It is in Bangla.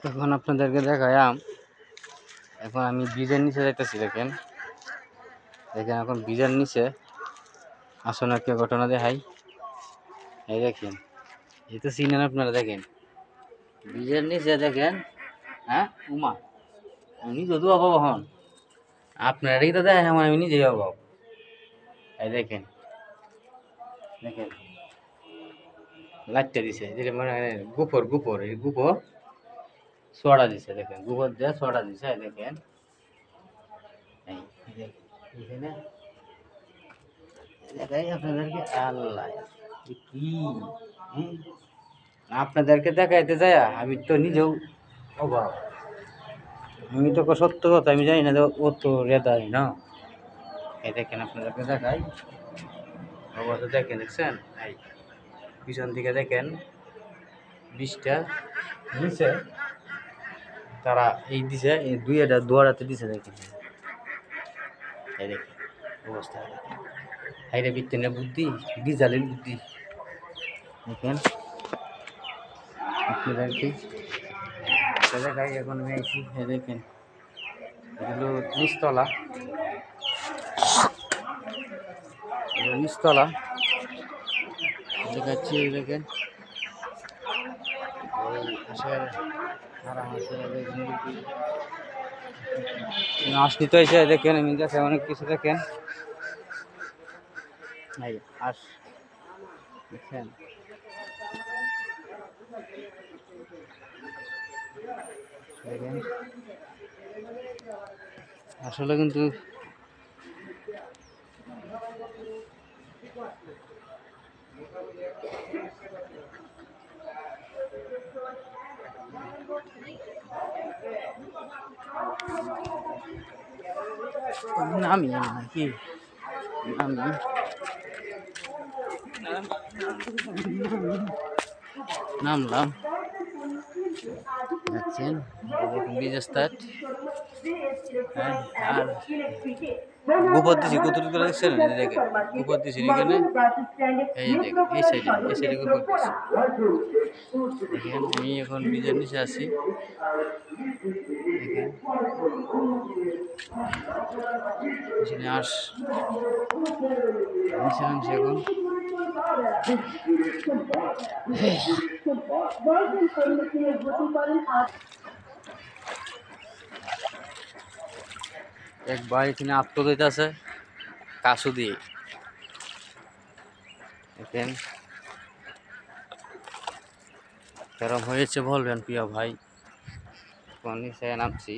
এখন আপনাদেরকে দেখাই এখন আমি ব্রিজের নিচে যাইতেছি। দেখেন এখন ব্রিজের নিচে আসুন একটা ঘটনা দেখাই। এই দেখেন, এই তো চিনেন আপনারা। দেখেন ব্রিজের নিচে দেখেন, হ্যাঁ উমা আমি যদু অভাব হন আপনারাই তো দেখেন, আমি নিজেই অভাব। এই দেখেন দেখেন লাইটটা দিছে, যেটা মানে গোপর এই গোপর সোডা দিছে। দেখেন গোবর দিয়ে সোডা দিছে। দেখেন এখানে দেখাই আপনাদেরকে। আল্লাহ কি আপনাদেরকে দেখাইতে যায় আমি তো নিজেও অভাব। আমি তো সত্য কথা আমি জানি না যে ও তো রেদাই না। এই দেখেন আপনাদেরকে দেখাই অবস্থা। দেখেন দেখছেন, এই পিছন দিকে দেখেন 20টা নিচে তারা এই দিছে, এই দুইটা দুয়ারাতে দিছে। দেখেন এই দেখেন অবস্থা। হাইরে বিত্তেনে বুদ্ধি, ডিজালের বুদ্ধি। দেখেন আপনাদেরকে দেখাই। এখন আমি আইছি, দেখেন এগুলো নিচতলা, নিচতলা দেখাচ্ছি। দেখেন হাঁস নিতে হয়েছে। দেখেন আমি দেখে অনেক কিছু। দেখেন হাঁস দেখেন, দেখেন আসলে কিন্তু নামি নাকি নামি নামলাম। দেখছেন ব্রিজ স্টার্ট। হ্যাঁ আর গোবর দিছি কতটুকু করে দেখছেন। দেখেন গোবর দিছি এখানে, এই দেখেন এই সাইডে গোবর দিছি। দেখেন আমি এখন ব্রিজের নিচে আছি। দেখেন এখানে আস নিচে নামছি এখন। এক ভাই এখানে আত্মদিতে আছে কাসু দিয়ে। দেখেন কেরম হয়েছে বলবেন প্রিয় ভাই। নিচে নামছি।